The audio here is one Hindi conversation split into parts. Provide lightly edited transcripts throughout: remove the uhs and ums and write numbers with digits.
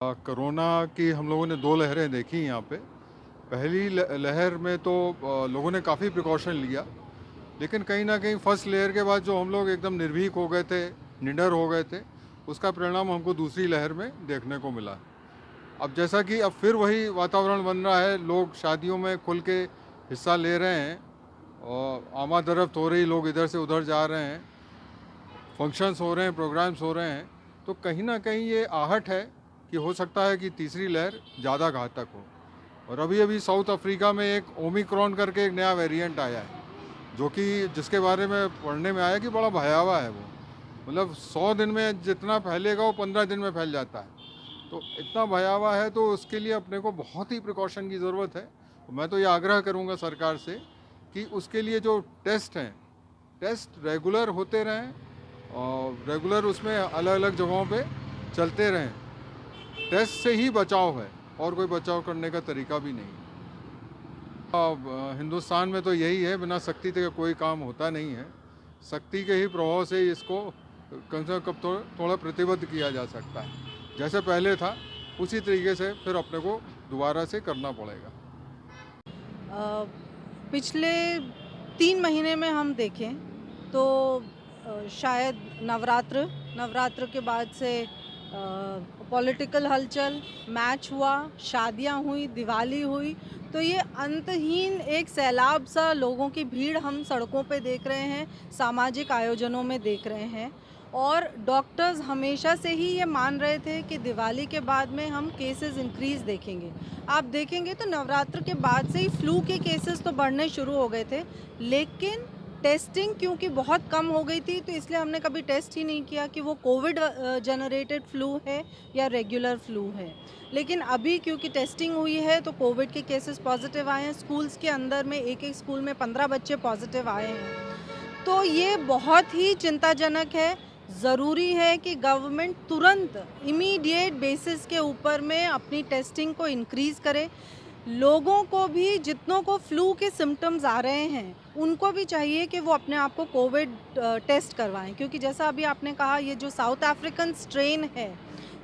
कोरोना की हम लोगों ने 2 लहरें देखी यहाँ पे। पहली लहर में तो लोगों ने काफ़ी प्रिकॉशन लिया, लेकिन कहीं न कहीं फर्स्ट लेयर के बाद जो हम लोग एकदम निर्भीक हो गए थे, निडर हो गए थे, उसका परिणाम हमको दूसरी लहर में देखने को मिला। अब जैसा कि अब फिर वही वातावरण बन रहा है, लोग शादियों में खुल के हिस्सा ले रहे हैं और आमद-रफ्त हो रही, लोग इधर से उधर जा रहे हैं, फंक्शंस हो रहे हैं, प्रोग्राम्स हो रहे हैं, तो कहीं न कहीं ये आहट है कि हो सकता है कि तीसरी लहर ज़्यादा घातक हो। और अभी-अभी साउथ अफ्रीका में एक ओमिक्रॉन करके एक नया वेरिएंट आया है, जो कि जिसके बारे में पढ़ने में आया कि बड़ा भयावह है वो। मतलब 100 दिन में जितना फैलेगा वो 15 दिन में फैल जाता है। तो इतना भयावह है, तो उसके लिए अपने को बहुत ही प्रिकॉशन की ज़रूरत है। मैं तो ये आग्रह करूँगा सरकार से कि उसके लिए जो टेस्ट हैं, टेस्ट रेगुलर होते रहें और रेगुलर उसमें अलग-अलग जगहों पे चलते रहें। टेस्ट से ही बचाव है और कोई बचाव करने का तरीका भी नहीं। हिंदुस्तान में तो यही है, बिना सख्ती के कोई काम होता नहीं है। सख्ती के ही प्रभाव से इसको कम से कम थोड़ा प्रतिबद्ध किया जा सकता है। जैसे पहले था उसी तरीके से फिर अपने को दोबारा से करना पड़ेगा। अ, पिछले 3 महीने में हम देखें तो शायद नवरात्र के बाद से पॉलिटिकल हलचल, मैच हुआ, शादियां हुई, दिवाली हुई, तो ये अंतहीन एक सैलाब सा लोगों की भीड़ हम सड़कों पे देख रहे हैं, सामाजिक आयोजनों में देख रहे हैं। और डॉक्टर्स हमेशा से ही ये मान रहे थे कि दिवाली के बाद में हम केसेस इंक्रीज़ देखेंगे। आप देखेंगे तो नवरात्र के बाद से ही फ्लू के केसेस तो बढ़ने शुरू हो गए थे, लेकिन टेस्टिंग क्योंकि बहुत कम हो गई थी, तो इसलिए हमने कभी टेस्ट ही नहीं किया कि वो कोविड जनरेटेड फ्लू है या रेगुलर फ्लू है। लेकिन अभी क्योंकि टेस्टिंग हुई है तो कोविड के केसेस पॉजिटिव आए हैं। स्कूल्स के अंदर में एक-एक स्कूल में 15 बच्चे पॉजिटिव आए हैं। तो ये बहुत ही चिंताजनक है। ज़रूरी है कि गवर्नमेंट तुरंत इमीडिएट बेसिस के ऊपर में अपनी टेस्टिंग को इंक्रीज़ करे। लोगों को भी, जितनों को फ्लू के सिम्पटम्स आ रहे हैं, उनको भी चाहिए कि वो अपने आप को कोविड टेस्ट करवाएँ, क्योंकि जैसा अभी आपने कहा, ये जो साउथ अफ्रीकन स्ट्रेन है,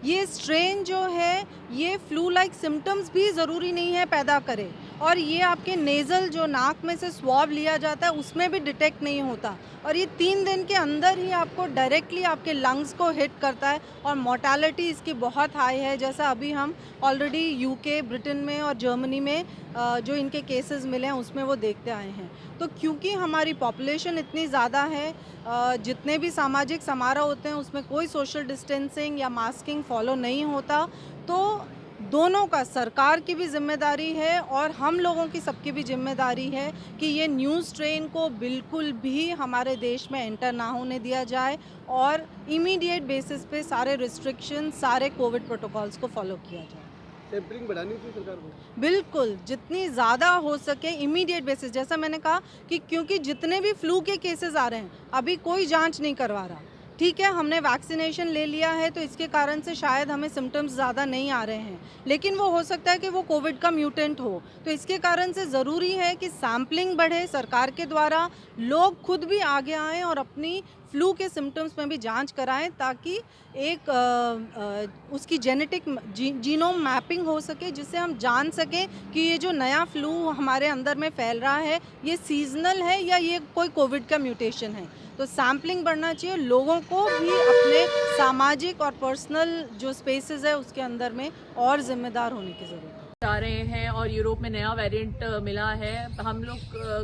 ये स्ट्रेन जो है, ये फ्लू लाइक सिम्पटम्स भी ज़रूरी नहीं है पैदा करे, और ये आपके नेज़ल जो नाक में से स्वॉब लिया जाता है उसमें भी डिटेक्ट नहीं होता, और ये 3 दिन के अंदर ही आपको डायरेक्टली आपके लंग्स को हिट करता है, और मोर्टालिटी इसकी बहुत हाई है। जैसा अभी हम ऑलरेडी यूके, ब्रिटेन में और जर्मनी में जो इनके केसेस मिले हैं उसमें वो देखते आए हैं। तो क्योंकि हमारी पॉपुलेशन इतनी ज़्यादा है, जितने भी सामाजिक समारोह होते हैं उसमें कोई सोशल डिस्टेंसिंग या मास्किंग फॉलो नहीं होता, तो दोनों का, सरकार की भी जिम्मेदारी है और हम लोगों की सबकी भी जिम्मेदारी है कि ये न्यू स्ट्रेन को बिल्कुल भी हमारे देश में एंटर ना होने दिया जाए, और इमीडिएट बेसिस पे सारे रिस्ट्रिक्शन, सारे कोविड प्रोटोकॉल्स को फॉलो किया जाए। सैंपलिंग बढ़ानी चाहिए सरकार को। बिल्कुल, जितनी ज़्यादा हो सके इमीडिएट बेसिस, जैसा मैंने कहा कि क्योंकि जितने भी फ्लू के केसेस आ रहे हैं, अभी कोई जाँच नहीं करवा रहा। ठीक है, हमने वैक्सीनेशन ले लिया है तो इसके कारण से शायद हमें सिम्पटम्स ज़्यादा नहीं आ रहे हैं, लेकिन वो हो सकता है कि वो कोविड का म्यूटेंट हो। तो इसके कारण से ज़रूरी है कि सैंपलिंग बढ़े सरकार के द्वारा, लोग खुद भी आगे आएँ और अपनी फ्लू के सिम्पटम्स में भी जांच कराएं, ताकि एक उसकी जेनेटिक जीनोम मैपिंग हो सके, जिससे हम जान सकें कि ये जो नया फ्लू हमारे अंदर में फैल रहा है, ये सीजनल है या ये कोई कोविड का म्यूटेशन है। तो सैम्पलिंग बढ़ना चाहिए, लोगों को भी अपने सामाजिक और पर्सनल जो स्पेसेस है उसके अंदर में और जिम्मेदार होने की ज़रूरत है। जा रहे हैं, और यूरोप में नया वेरिएंट मिला है। हम लोग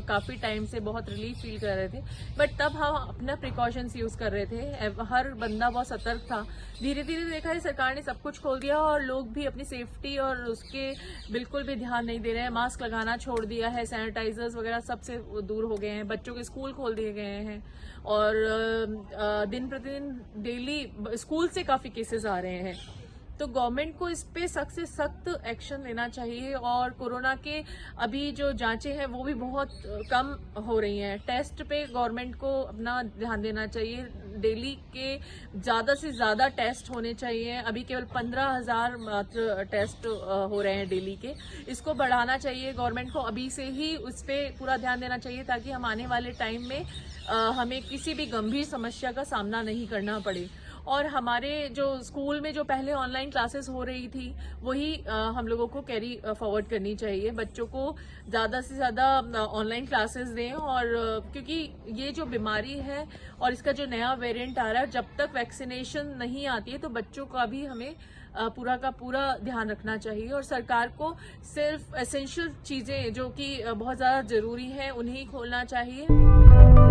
काफ़ी टाइम से बहुत रिलीफ फील कर रहे थे, बट तब हम अपना प्रिकॉशंस यूज़ कर रहे थे, हर बंदा बहुत सतर्क था। धीरे धीरे देखा है सरकार ने सब कुछ खोल दिया और लोग भी अपनी सेफ्टी और उसके बिल्कुल भी ध्यान नहीं दे रहे हैं। मास्क लगाना छोड़ दिया है, सैनिटाइजर्स वगैरह सबसे दूर हो गए हैं, बच्चों के स्कूल खोल दिए गए हैं, और दिन प्रतिदिन डेली स्कूल से काफ़ी केसेस आ रहे हैं। तो गवर्नमेंट को इस पे सख्त से सख्त एक्शन लेना चाहिए, और कोरोना के अभी जो जांचें हैं वो भी बहुत कम हो रही हैं। टेस्ट पे गवर्नमेंट को अपना ध्यान देना चाहिए, डेली के ज़्यादा से ज़्यादा टेस्ट होने चाहिए। अभी केवल 15,000 मात्र टेस्ट हो रहे हैं डेली के। इसको बढ़ाना चाहिए गवर्नमेंट को, अभी से ही उस पर पूरा ध्यान देना चाहिए, ताकि हम आने वाले टाइम में हमें किसी भी गंभीर समस्या का सामना नहीं करना पड़े। और हमारे जो स्कूल में जो पहले ऑनलाइन क्लासेस हो रही थी वही हम लोगों को कैरी फॉरवर्ड करनी चाहिए। बच्चों को ज़्यादा से ज़्यादा ऑनलाइन क्लासेस दें, और क्योंकि ये जो बीमारी है और इसका जो नया वेरिएंट आ रहा है, जब तक वैक्सीनेशन नहीं आती है तो बच्चों का भी हमें पूरा का पूरा ध्यान रखना चाहिए, और सरकार को सिर्फ एसेंशियल चीज़ें जो कि बहुत ज़्यादा ज़रूरी हैं उन्हें खोलना चाहिए।